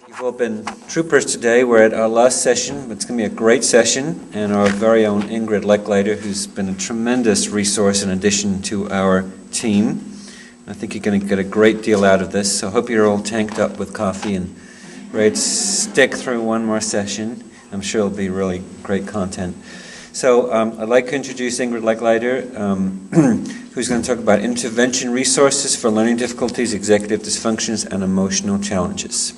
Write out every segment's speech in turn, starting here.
You've all been troopers today. We're at our last session. It's going to be a great session, and our very own Ingrid Leckliter, who's been a tremendous resource in addition to our team. I think you're going to get a great deal out of this, so I hope you're all tanked up with coffee and ready to stick through one more session. I'm sure it'll be really great content. So I'd like to introduce Ingrid Leckliter, who's going to talk about intervention resources for learning difficulties, executive dysfunctions, and emotional challenges.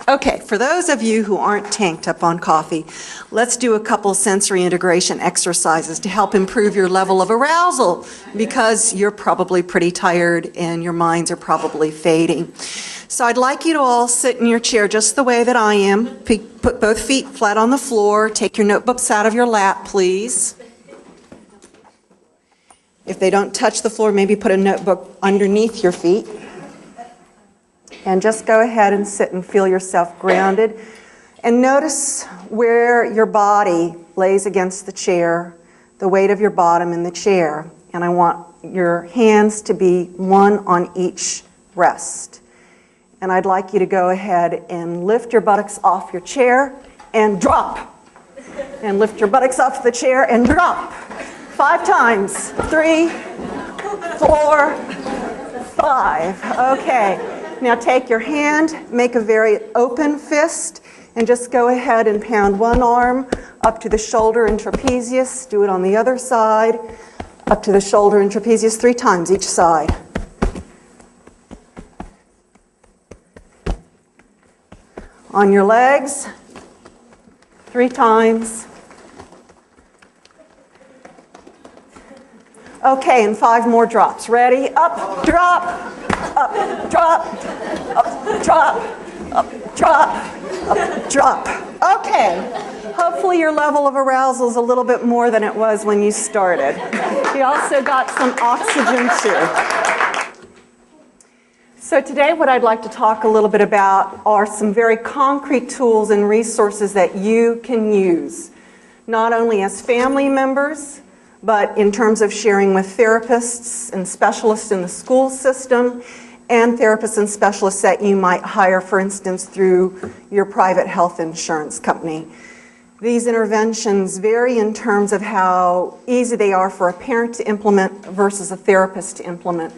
Okay, for those of you who aren't tanked up on coffee, let's do a couple sensory integration exercises to help improve your level of arousal, because you're probably pretty tired and your minds are probably fading. So I'd like you to all sit in your chair just the way that I am. Put both feet flat on the floor. Take your notebooks out of your lap, please. If they don't touch the floor, maybe put a notebook underneath your feet. And just go ahead and sit and feel yourself grounded. And notice where your body lays against the chair, the weight of your bottom in the chair. And I want your hands to be one on each breast. And I'd like you to go ahead and lift your buttocks off your chair and drop. And lift your buttocks off the chair and drop. 5 times. 3, 4, 5. Okay. Now take your hand, make a very open fist, and just go ahead and pound one arm up to the shoulder and trapezius. Do it on the other side, up to the shoulder and trapezius 3 times each side. On your legs, 3 times. Okay, and 5 more drops. Ready? Up, drop, up, drop, up, drop, up, drop, up, drop. Okay. Hopefully your level of arousal is a little bit more than it was when you started. You also got some oxygen too. So today what I'd like to talk a little bit about are some very concrete tools and resources that you can use, not only as family members, but in terms of sharing with therapists and specialists in the school system, and therapists and specialists that you might hire, for instance, through your private health insurance company. These interventions vary in terms of how easy they are for a parent to implement versus a therapist to implement,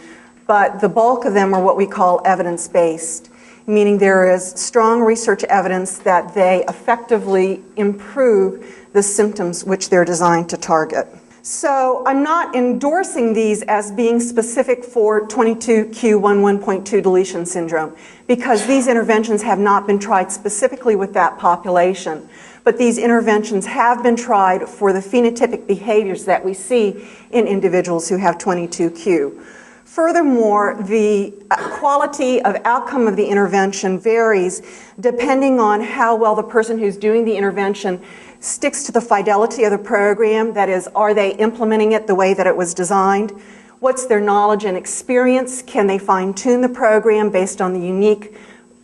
but the bulk of them are what we call evidence-based, meaning there is strong research evidence that they effectively improve the symptoms which they're designed to target. So I'm not endorsing these as being specific for 22q11.2 deletion syndrome, because these interventions have not been tried specifically with that population. But these interventions have been tried for the phenotypic behaviors that we see in individuals who have 22q. Furthermore, the quality of outcome of the intervention varies depending on how well the person who's doing the intervention sticks to the fidelity of the program. That is, are they implementing it the way that it was designed? What's their knowledge and experience? Can they fine-tune the program based on the unique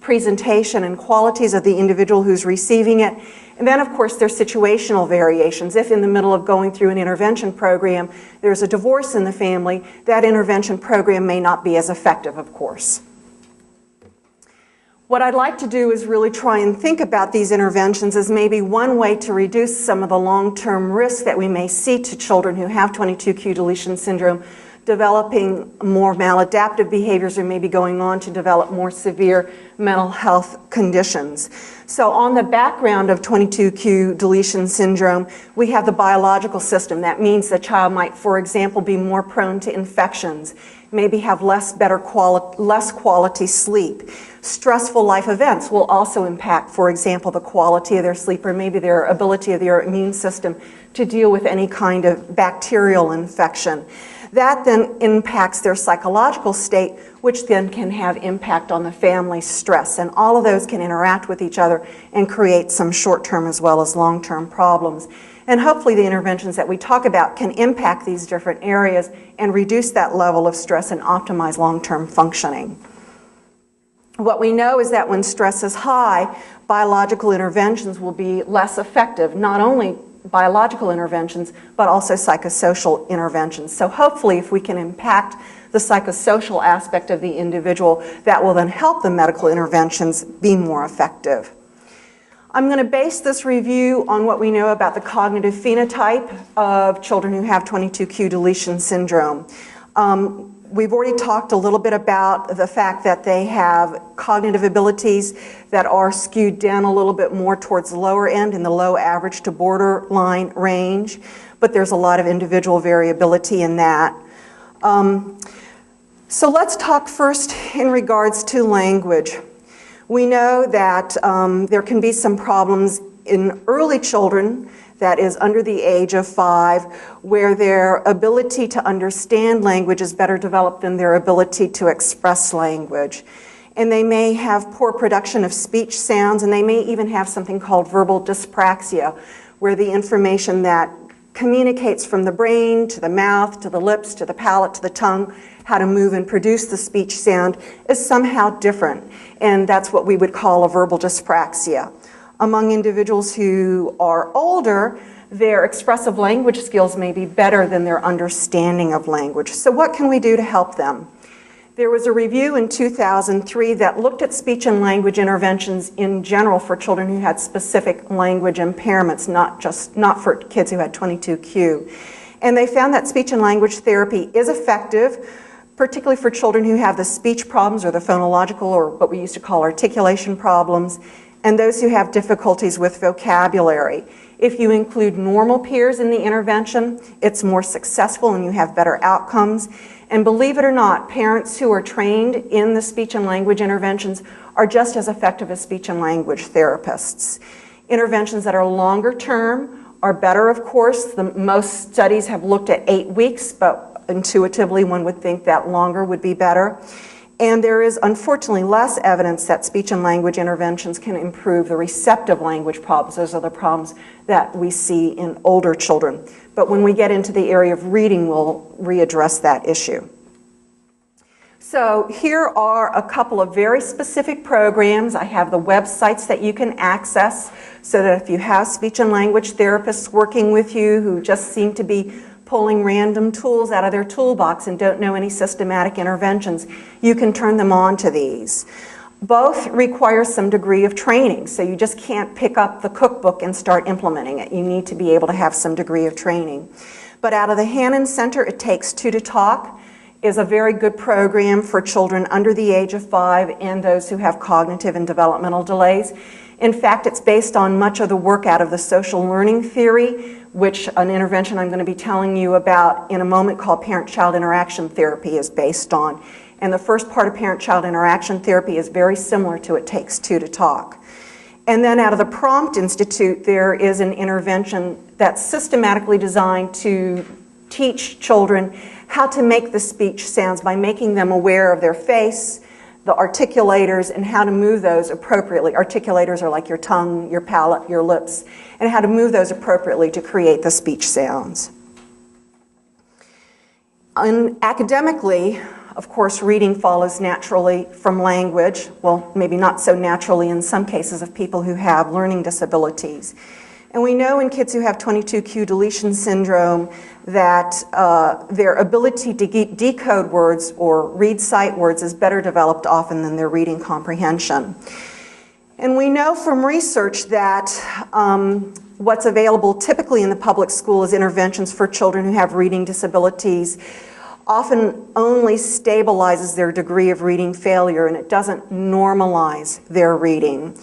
presentation and qualities of the individual who's receiving it? And then, of course, there's situational variations. If in the middle of going through an intervention program, there's a divorce in the family, that intervention program may not be as effective, of course. What I'd like to do is really try and think about these interventions as maybe one way to reduce some of the long-term risks that we may see to children who have 22q deletion syndrome, developing more maladaptive behaviors or maybe going on to develop more severe mental health conditions. So on the background of 22q deletion syndrome, we have the biological system. That means the child might, for example, be more prone to infections, maybe have less quality sleep. Stressful life events will also impact, for example, the quality of their sleep or maybe their ability of their immune system to deal with any kind of bacterial infection. That then impacts their psychological state, which then can have impact on the family's stress. And all of those can interact with each other and create some short-term as well as long-term problems. And hopefully the interventions that we talk about can impact these different areas and reduce that level of stress and optimize long-term functioning. What we know is that when stress is high, biological interventions will be less effective, not only biological interventions, but also psychosocial interventions. So hopefully if we can impact the psychosocial aspect of the individual, that will then help the medical interventions be more effective. I'm going to base this review on what we know about the cognitive phenotype of children who have 22q deletion syndrome. We've already talked a little bit about the fact that they have cognitive abilities that are skewed down a little bit more towards the lower end in the low average to borderline range, but there's a lot of individual variability in that. So let's talk first in regards to language. We know that there can be some problems in early children, that is under the age of 5, where their ability to understand language is better developed than their ability to express language. And they may have poor production of speech sounds, and they may even have something called verbal dyspraxia, where the information that communicates from the brain to the mouth, to the lips, to the palate, to the tongue, how to move and produce the speech sound is somehow different. And that's what we would call a verbal dyspraxia. Among individuals who are older, their expressive language skills may be better than their understanding of language. So what can we do to help them? There was a review in 2003 that looked at speech and language interventions in general for children who had specific language impairments, not for kids who had 22q. And they found that speech and language therapy is effective, particularly for children who have the speech problems or the phonological or what we used to call articulation problems, and those who have difficulties with vocabulary. If you include normal peers in the intervention, it's more successful and you have better outcomes. And believe it or not, parents who are trained in the speech and language interventions are just as effective as speech and language therapists. Interventions that are longer term are better, of course. Most studies have looked at 8 weeks, but intuitively one would think that longer would be better. And there is unfortunately less evidence that speech and language interventions can improve the receptive language problems. Those are the problems that we see in older children. But when we get into the area of reading, we'll readdress that issue. So here are a couple of very specific programs. I have the websites that you can access so that if you have speech and language therapists working with you who just seem to be pulling random tools out of their toolbox and don't know any systematic interventions, you can turn them on to these. Both require some degree of training, so you just can't pick up the cookbook and start implementing it. You need to be able to have some degree of training. But out of the Hannon Center, It Takes Two to Talk is a very good program for children under the age of 5 and those who have cognitive and developmental delays. In fact, it's based on much of the work out of the social learning theory, which an intervention I'm going to be telling you about in a moment called parent-child interaction therapy is based on. And the first part of parent-child interaction therapy is very similar to It Takes Two to Talk. And then out of the Prompt Institute, there is an intervention that's systematically designed to teach children how to make the speech sounds by making them aware of their face, the articulators, and how to move those appropriately. Articulators are like your tongue, your palate, your lips, and how to move those appropriately to create the speech sounds. Academically, of course, reading follows naturally from language. Well, maybe not so naturally in some cases of people who have learning disabilities. And we know in kids who have 22q deletion syndrome that their ability to decode words or read sight words is better developed often than their reading comprehension. And we know from research that what's available typically in the public school is interventions for children who have reading disabilities often only stabilizes their degree of reading failure, and it doesn't normalize their reading.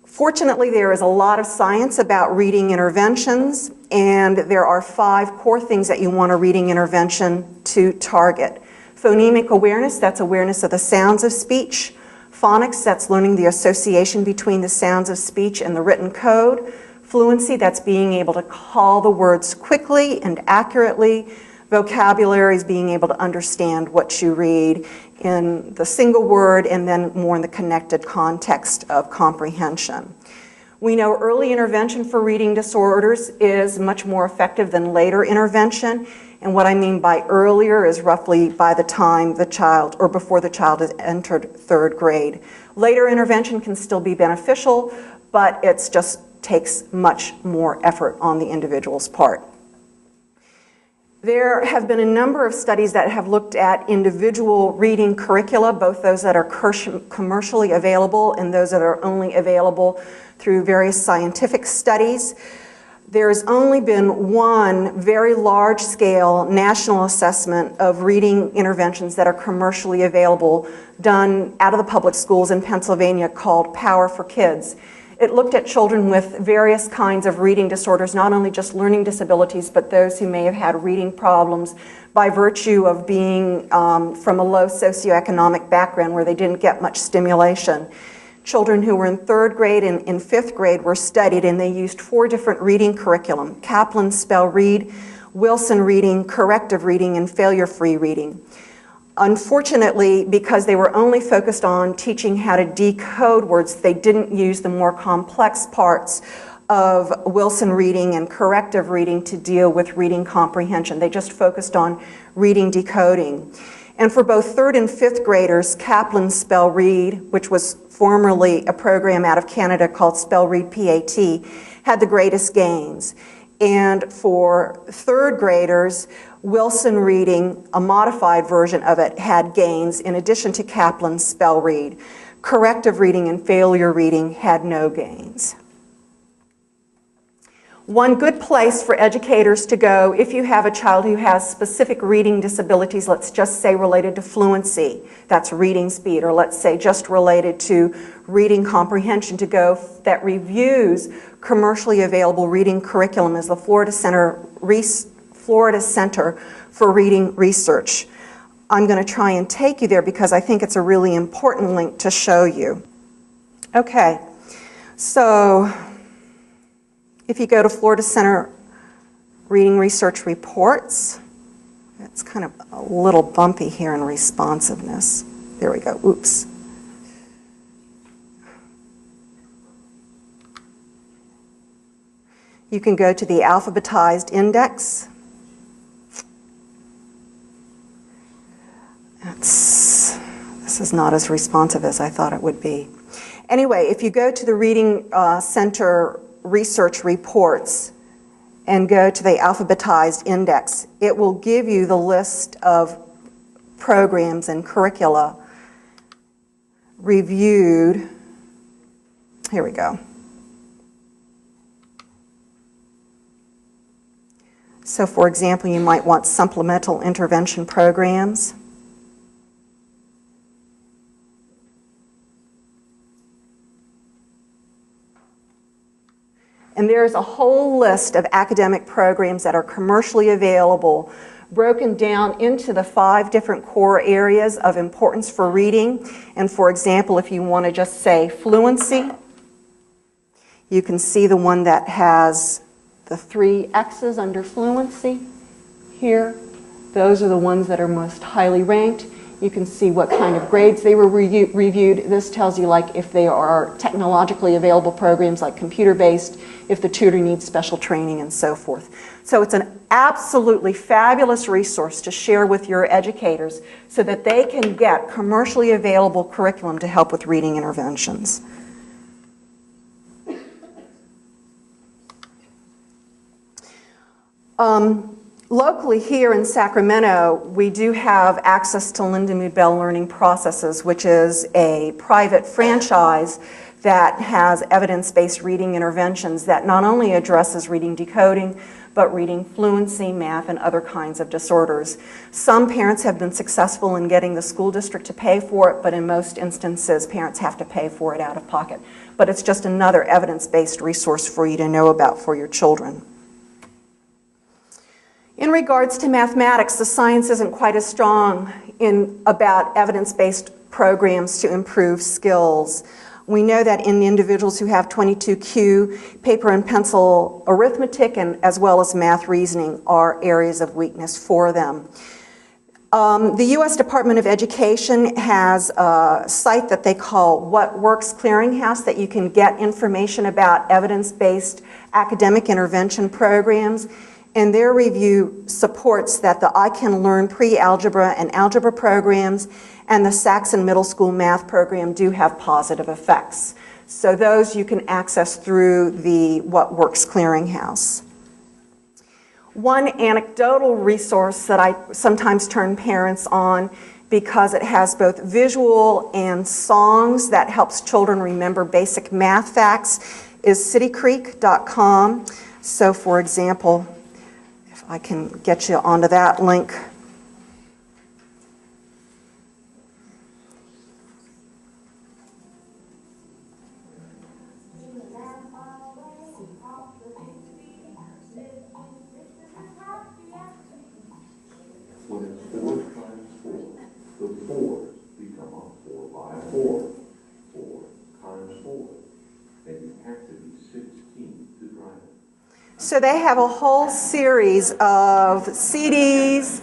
Fortunately, there is a lot of science about reading interventions, and there are 5 core things that you want a reading intervention to target. Phonemic awareness, that's awareness of the sounds of speech. Phonics, that's learning the association between the sounds of speech and the written code. Fluency, that's being able to call the words quickly and accurately. Vocabulary is being able to understand what you read in the single word and then more in the connected context of comprehension. We know early intervention for reading disorders is much more effective than later intervention. And what I mean by earlier is roughly by the time the child or before the child has entered 3rd grade. Later intervention can still be beneficial, but it's just takes much more effort on the individual's part. There have been a number of studies that have looked at individual reading curricula, both those that are commercially available and those that are only available through various scientific studies. There's only been one very large-scale national assessment of reading interventions that are commercially available done out of the public schools in Pennsylvania called Power for Kids. It looked at children with various kinds of reading disorders, not only just learning disabilities, but those who may have had reading problems by virtue of being from a low socioeconomic background where they didn't get much stimulation. Children who were in 3rd grade and in 5th grade were studied, and they used 4 different reading curriculum: Kaplan Spell Read, Wilson Reading, Corrective Reading, and Failure-Free Reading. Unfortunately, because they were only focused on teaching how to decode words, they didn't use the more complex parts of Wilson Reading and Corrective Reading to deal with reading comprehension. They just focused on reading decoding. And for both 3rd and 5th graders, Kaplan Spell Read, which was formerly a program out of Canada called Spell Read Ph.D, had the greatest gains. And for 3rd graders, Wilson Reading, a modified version of it, had gains in addition to Kaplan Spell Read. Corrective Reading and Failure Reading had no gains. One good place for educators to go if you have a child who has specific reading disabilities, let's just say related to fluency, that's reading speed, or let's say just related to reading comprehension, to go that reviews commercially available reading curriculum is the Florida Center for Reading Research. I'm going to try and take you there because I think it's a really important link to show you. Okay, so if you go to Florida Center Reading Research Reports, it's kind of a little bumpy here in responsiveness. There we go. Oops. You can go to the alphabetized index. This is not as responsive as I thought it would be. Anyway, if you go to the Reading Center Research Reports and go to the alphabetized index, it will give you the list of programs and curricula reviewed. Here we go. So, for example, you might want supplemental intervention programs. And there's a whole list of academic programs that are commercially available, broken down into the 5 different core areas of importance for reading. And for example, if you want to just say fluency, you can see the one that has the 3 X's under fluency here. Those are the ones that are most highly ranked. You can see what kind of grades they were reviewed. This tells you like if they are technologically available programs like computer-based, if the tutor needs special training and so forth. So it's an absolutely fabulous resource to share with your educators so that they can get commercially available curriculum to help with reading interventions. Locally here in Sacramento, we do have access to Linda Mood Bell Learning Processes, which is a private franchise that has evidence-based reading interventions that not only addresses reading decoding, but reading fluency, math, and other kinds of disorders. Some parents have been successful in getting the school district to pay for it, but in most instances, parents have to pay for it out of pocket. But it's just another evidence-based resource for you to know about for your children. In regards to mathematics, the science isn't quite as strong about evidence-based programs to improve skills. We know that in individuals who have 22Q, paper and pencil arithmetic and as well as math reasoning are areas of weakness for them. The U.S. Department of Education has a site that they call What Works Clearinghouse that you can get information about evidence-based academic intervention programs. And their review supports that the I Can Learn pre-algebra and algebra programs and the Saxon Middle School math program do have positive effects. So those you can access through the What Works Clearinghouse. One anecdotal resource that I sometimes turn parents on, because it has both visual and songs that helps children remember basic math facts, is citycreek.com. So for example, if I can get you onto that link. When 4 times 4, the 4s become a 4 by 4. 4 times 4. And you have to be 16 to drive it. So they have a whole series of CDs,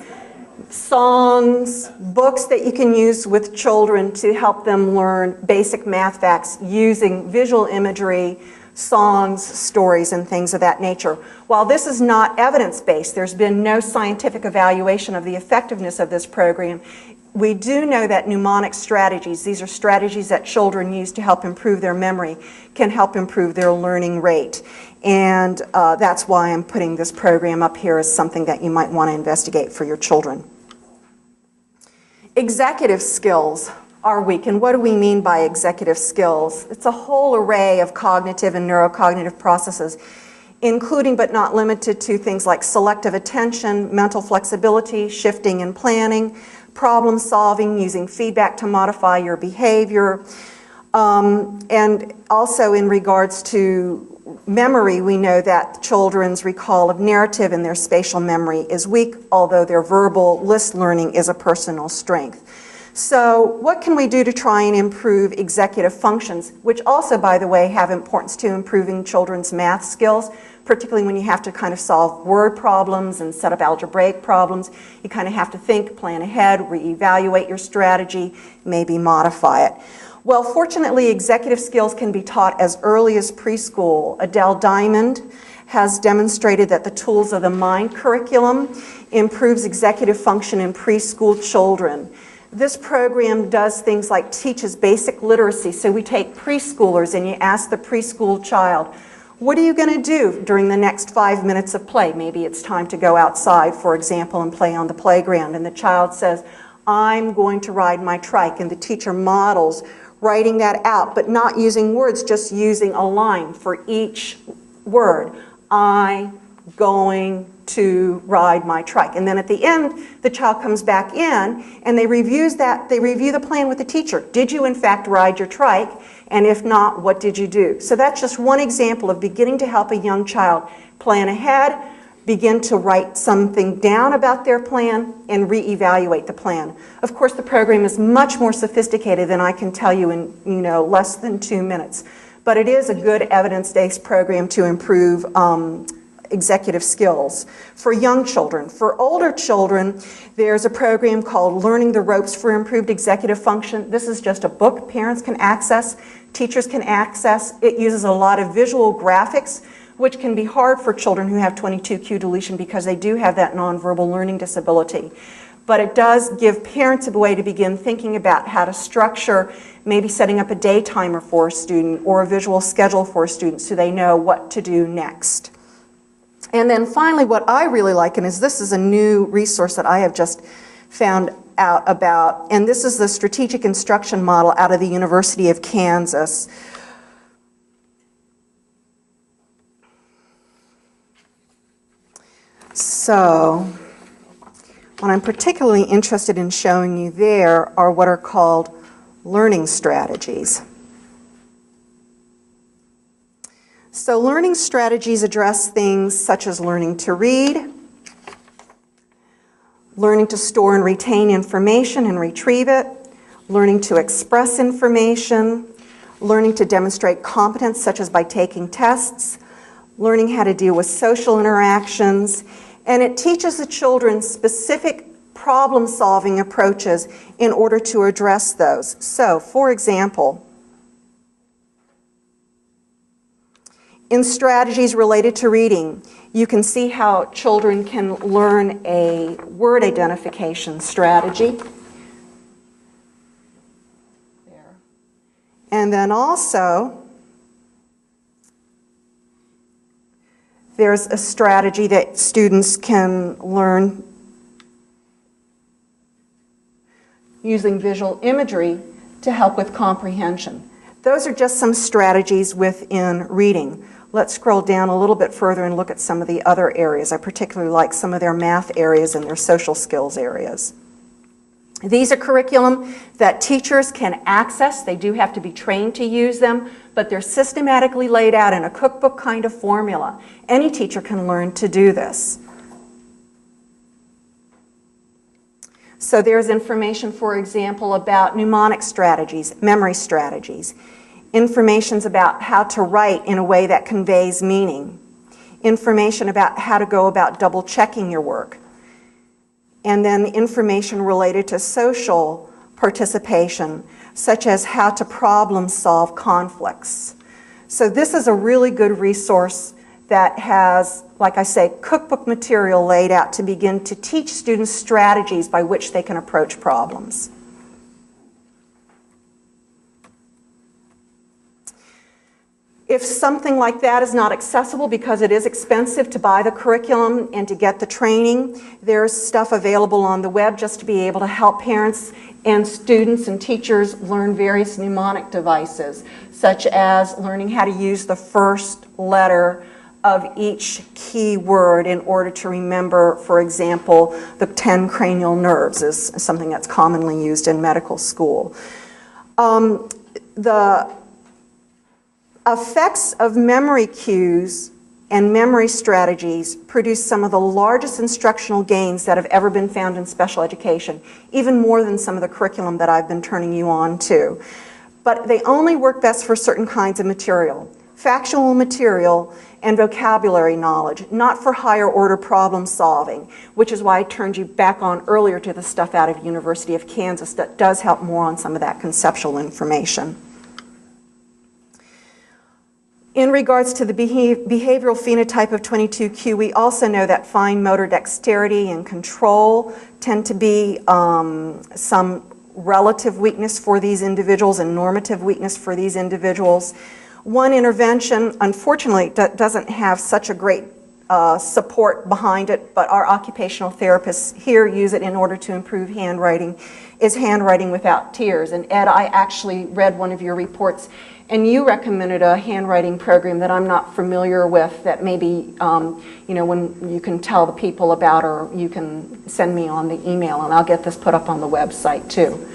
songs, books that you can use with children to help them learn basic math facts using visual imagery, songs, stories, and things of that nature. While this is not evidence-based, there's been no scientific evaluation of the effectiveness of this program, we do know that mnemonic strategies, these are strategies that children use to help improve their memory, can help improve their learning rate. And that's why I'm putting this program up here as something that you might want to investigate for your children. Executive skills are weak. And what do we mean by executive skills? It's a whole array of cognitive and neurocognitive processes, including but not limited to things like selective attention, mental flexibility, shifting and planning, problem solving, using feedback to modify your behavior. And also in regards to memory, we know that children's recall of narrative and their spatial memory is weak, although their verbal list learning is a personal strength. So what can we do to try and improve executive functions, which also, by the way, have importance to improving children's math skills, particularly when you have to kind of solve word problems and set up algebraic problems. You kind of have to think, plan ahead, reevaluate your strategy, maybe modify it. Well, fortunately, executive skills can be taught as early as preschool. Adele Diamond has demonstrated that the Tools of the Mind curriculum improves executive function in preschool children. This program does things like teaches basic literacy. So we take preschoolers and you ask the preschool child, what are you going to do during the next 5 minutes of play? Maybe it's time to go outside, for example, and play on the playground. And the child says, I'm going to ride my trike. And the teacher models writing that out, but not using words, just using a line for each word. I'm going to ride my trike. And then at the end, the child comes back in and they review the plan with the teacher. Did you in fact ride your trike? And if not, what did you do? So that's just one example of beginning to help a young child plan ahead, begin to write something down about their plan, and reevaluate the plan. Of course, the program is much more sophisticated than I can tell you in less than 2 minutes. But it is a good evidence-based program to improve executive skills for young children. For older children, there's a program called Learning the Ropes for Improved Executive Function. This is just a book parents can access, teachers can access. It uses a lot of visual graphics, which can be hard for children who have 22q deletion because they do have that nonverbal learning disability. But it does give parents a way to begin thinking about how to structure, maybe setting up a day timer for a student or a visual schedule for a student so they know what to do next. And then finally, what I really like, and this is a new resource that I have just found out about, and this is the strategic instruction model out of the University of Kansas. So, what I'm particularly interested in showing you there are what are called learning strategies. So learning strategies address things such as learning to read, learning to store and retain information and retrieve it, learning to express information, learning to demonstrate competence such as by taking tests, learning how to deal with social interactions, and it teaches the children specific problem-solving approaches in order to address those. So, for example, in strategies related to reading, you can see how children can learn a word identification strategy. There. And then also, there's a strategy that students can learn using visual imagery to help with comprehension. Those are just some strategies within reading. Let's scroll down a little bit further and look at some of the other areas. I particularly like some of their math areas and their social skills areas. These are curriculum that teachers can access. They do have to be trained to use them, but they're systematically laid out in a cookbook kind of formula. Any teacher can learn to do this. So there's information, for example, about mnemonic strategies, memory strategies, information about how to write in a way that conveys meaning, information about how to go about double checking your work, and then information related to social participation, such as how to problem solve conflicts. So this is a really good resource that has, like I say, cookbook material laid out to begin to teach students strategies by which they can approach problems. If something like that is not accessible because it is expensive to buy the curriculum and to get the training, there's stuff available on the web just to be able to help parents and students and teachers learn various mnemonic devices, such as learning how to use the first letter of each key word in order to remember, for example, the 10 cranial nerves is something that's commonly used in medical school. The effects of memory cues and memory strategies produce some of the largest instructional gains that have ever been found in special education, even more than some of the curriculum that I've been turning you on to. But they only work best for certain kinds of material, factual material and vocabulary knowledge, not for higher order problem solving, which is why I turned you back on earlier to the stuff out of University of Kansas that does help more on some of that conceptual information. In regards to the behavioral phenotype of 22q, we also know that fine motor dexterity and control tend to be some relative weakness for these individuals and normative weakness for these individuals. One intervention, unfortunately, doesn't have such a great support behind it, but our occupational therapists here use it in order to improve handwriting, is handwriting without tears. And Ed, I actually read one of your reports, and you recommended a handwriting program that I'm not familiar with that maybe, you know, when you can tell the people about, or you can send me on the email, and I'll get this put up on the website too.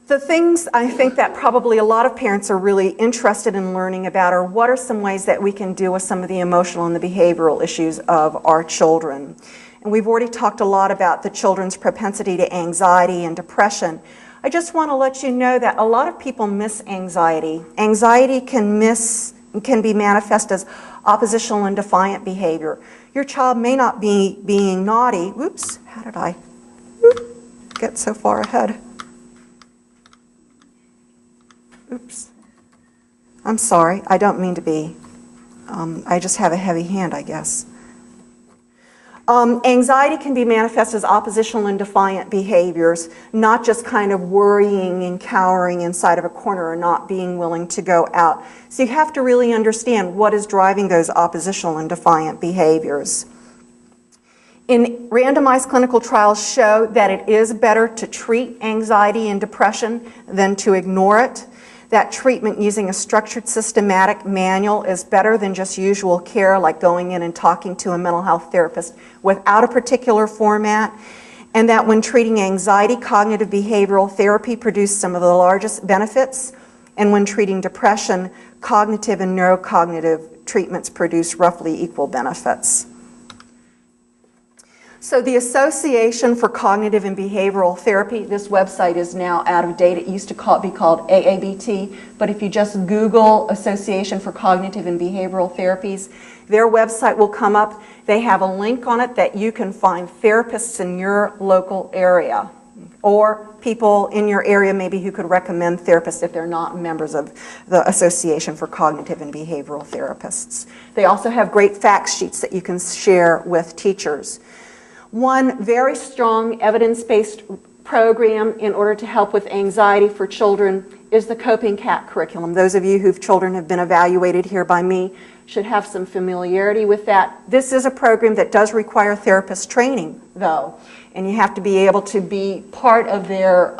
The things I think that probably a lot of parents are really interested in learning about are what are some ways that we can deal with some of the emotional and the behavioral issues of our children. And we've already talked a lot about the children's propensity to anxiety and depression. I just want to let you know that a lot of people miss anxiety. Anxiety can be manifest as oppositional and defiant behavior. Your child may not be being naughty. Oops, how did I get so far ahead? Oops. I'm sorry, I don't mean to be. I just have a heavy hand, I guess. Anxiety can be manifest as oppositional and defiant behaviors, not just kind of worrying and cowering inside of a corner or not being willing to go out. So you have to really understand what is driving those oppositional and defiant behaviors. In randomized clinical trials show that it is better to treat anxiety and depression than to ignore it. That treatment using a structured systematic manual is better than just usual care like going in and talking to a mental health therapist without a particular format. And that when treating anxiety, cognitive behavioral therapy produce some of the largest benefits. And when treating depression, cognitive and neurocognitive treatments produce roughly equal benefits. So the Association for Cognitive and Behavioral Therapy, this website is now out of date. It used to be called AABT, but if you just Google Association for Cognitive and Behavioral Therapies, their website will come up. They have a link on it that you can find therapists in your local area, or people in your area maybe who could recommend therapists if they're not members of the Association for Cognitive and Behavioral Therapists. They also have great fact sheets that you can share with teachers. One very strong evidence-based program in order to help with anxiety for children is the Coping CAT curriculum. Those of you whose children have been evaluated here by me should have some familiarity with that. This is a program that does require therapist training, though, and you have to be able to be part of their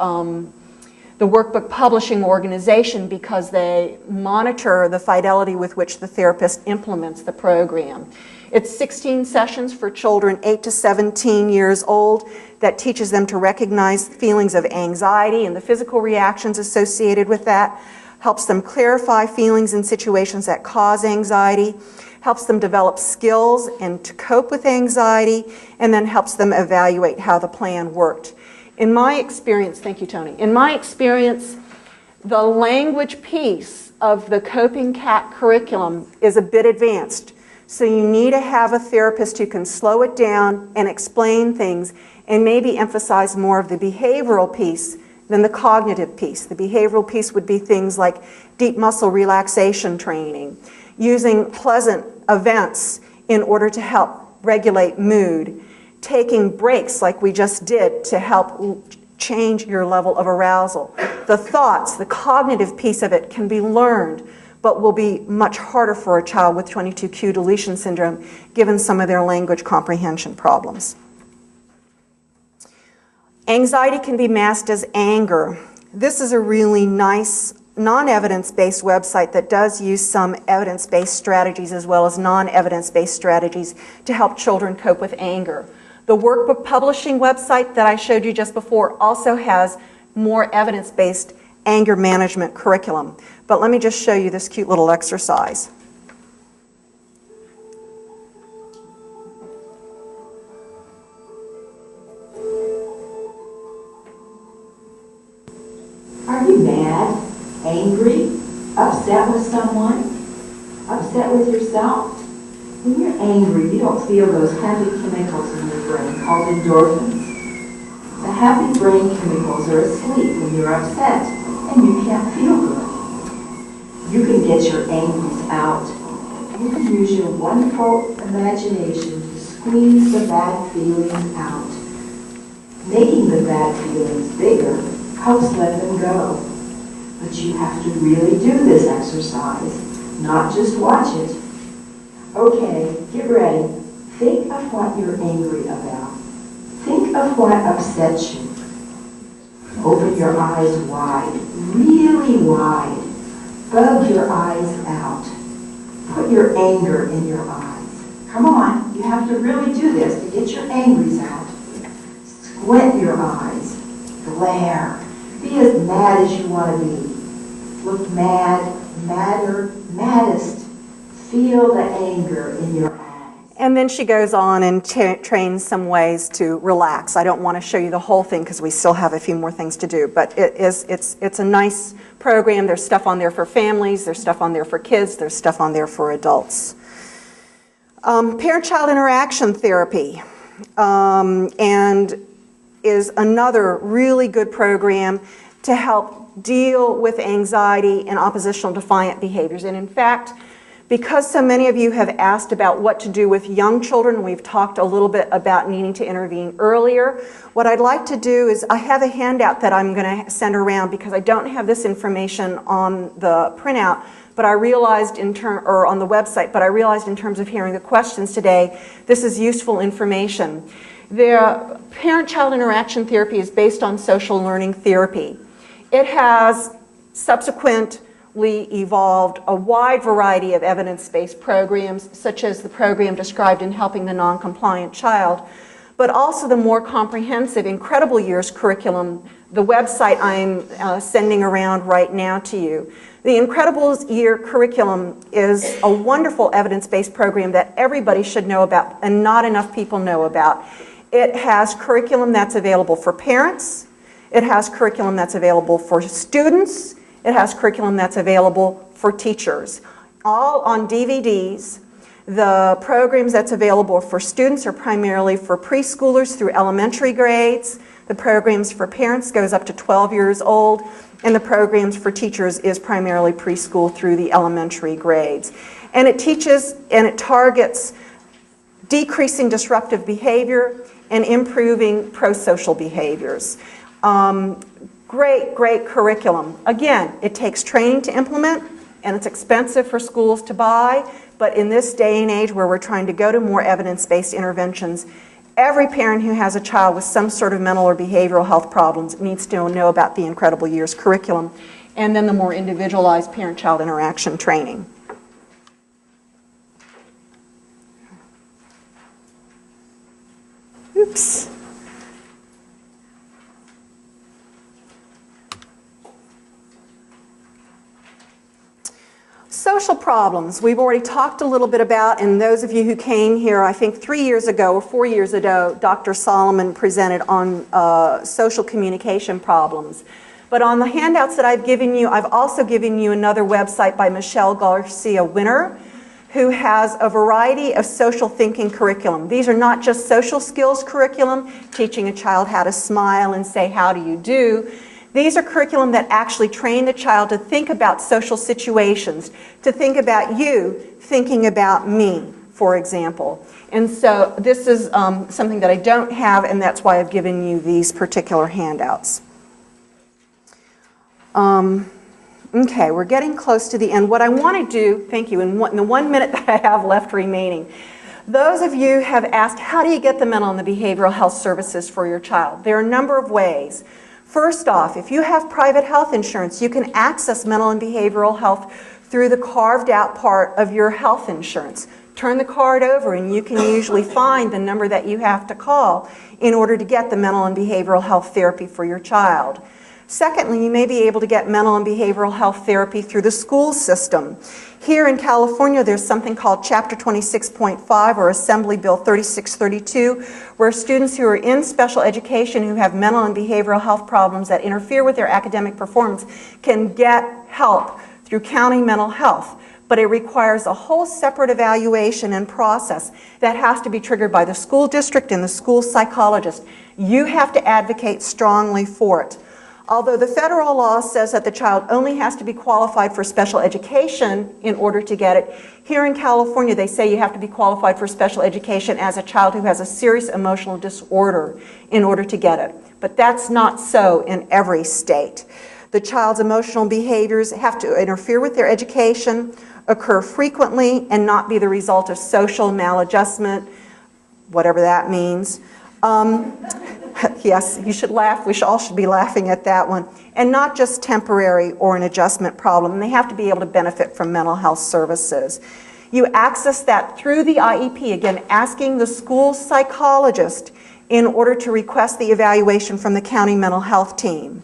the workbook publishing organization because they monitor the fidelity with which the therapist implements the program. It's 16 sessions for children 8 to 17 years old that teaches them to recognize feelings of anxiety and the physical reactions associated with that, helps them clarify feelings in situations that cause anxiety, helps them develop skills and to cope with anxiety, and then helps them evaluate how the plan worked. In my experience, thank you, Tony. In my experience, the language piece of the Coping CAT curriculum is a bit advanced. So you need to have a therapist who can slow it down and explain things and maybe emphasize more of the behavioral piece than the cognitive piece. The behavioral piece would be things like deep muscle relaxation training, using pleasant events in order to help regulate mood, taking breaks like we just did to help change your level of arousal. The thoughts, the cognitive piece of it can be learned, but will be much harder for a child with 22q deletion syndrome given some of their language comprehension problems. Anxiety can be masked as anger. This is a really nice non-evidence-based website that does use some evidence-based strategies as well as non-evidence-based strategies to help children cope with anger. The workbook publishing website that I showed you just before also has more evidence-based anger management curriculum. But let me just show you this cute little exercise. Are you mad, angry, upset with someone, upset with yourself? When you're angry, you don't feel those happy chemicals in your brain called endorphins. The happy brain chemicals are asleep when you're upset and you can't feel good. You can get your angries out. You can use your wonderful imagination to squeeze the bad feelings out. Making the bad feelings bigger helps let them go. But you have to really do this exercise, not just watch it. Okay, get ready. Think of what you're angry about. Think of what upsets you. Open your eyes wide, really wide. Bug your eyes out. Put your anger in your eyes. Come on, you have to really do this to get your angries out. Squint your eyes. Glare. Be as mad as you want to be. Look mad, madder, maddest. Feel the anger in your eyes. And then she goes on and trains some ways to relax. I don't want to show you the whole thing because we still have a few more things to do, but it's a nice program. There's stuff on there for families, there's stuff on there for kids, there's stuff on there for adults. Parent-child interaction therapy and is another really good program to help deal with anxiety and oppositional defiant behaviors. And in fact, because so many of you have asked about what to do with young children, we've talked a little bit about needing to intervene earlier. What I'd like to do is I have a handout that I'm going to send around because I don't have this information on the printout, but I realized on the website, but I realized in terms of hearing the questions today, this is useful information. The parent-child interaction therapy is based on social learning therapy. It has subsequently evolved a wide variety of evidence-based programs, such as the program described in Helping the Non-Compliant Child, but also the more comprehensive Incredible Years curriculum, the website I'm sending around right now to you. The Incredible Year curriculum is a wonderful evidence-based program that everybody should know about and not enough people know about. It has curriculum that's available for parents. It has curriculum that's available for students. It has curriculum that's available for teachers, all on DVDs. The programs that's available for students are primarily for preschoolers through elementary grades. The programs for parents goes up to 12 years old, and the programs for teachers is primarily preschool through the elementary grades. And it teaches and it targets decreasing disruptive behavior and improving pro-social behaviors. Great, great curriculum. Again, it takes training to implement, and it's expensive for schools to buy, but in this day and age where we're trying to go to more evidence-based interventions, every parent who has a child with some sort of mental or behavioral health problems needs to know about the Incredible Years curriculum, and then the more individualized parent-child interaction training. Oops. Social problems, we've already talked a little bit about, and those of you who came here, I think 3 years ago or 4 years ago, Dr. Solomon presented on social communication problems. But on the handouts that I've given you, I've also given you another website by Michelle Garcia Winner, who has a variety of social thinking curriculum. These are not just social skills curriculum, teaching a child how to smile and say, how do you do? These are curriculum that actually train the child to think about social situations, to think about you thinking about me, for example. And so this is something that I don't have, and that's why I've given you these particular handouts. Okay, we're getting close to the end. What I want to do, thank you, in the 1 minute that I have left remaining, those of you have asked, how do you get the mental and the behavioral health services for your child? There are a number of ways. First off, if you have private health insurance, you can access mental and behavioral health through the carved out part of your health insurance. Turn the card over and you can usually find the number that you have to call in order to get the mental and behavioral health therapy for your child. Secondly, you may be able to get mental and behavioral health therapy through the school system. Here in California, there's something called Chapter 26.5 or Assembly Bill 3632, where students who are in special education who have mental and behavioral health problems that interfere with their academic performance can get help through county mental health. But it requires a whole separate evaluation and process that has to be triggered by the school district and the school psychologist. You have to advocate strongly for it. Although the federal law says that the child only has to be qualified for special education in order to get it, here in California they say you have to be qualified for special education as a child who has a serious emotional disorder in order to get it. But that's not so in every state. The child's emotional behaviors have to interfere with their education, occur frequently, and not be the result of social maladjustment, whatever that means. Yes, you should laugh. We all should be laughing at that one. And not just temporary or an adjustment problem. And they have to be able to benefit from mental health services. You access that through the IEP, again, asking the school psychologist in order to request the evaluation from the county mental health team.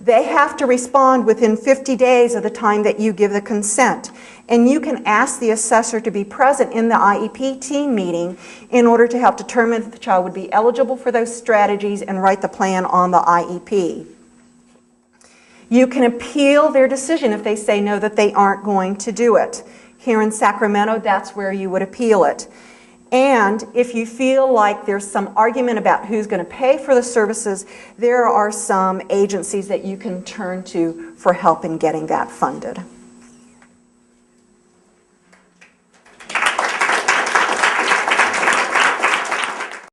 They have to respond within 50 days of the time that you give the consent. And you can ask the assessor to be present in the IEP team meeting in order to help determine if the child would be eligible for those strategies and write the plan on the IEP. You can appeal their decision if they say no, that they aren't going to do it. Here in Sacramento, that's where you would appeal it. And if you feel like there's some argument about who's going to pay for the services, there are some agencies that you can turn to for help in getting that funded.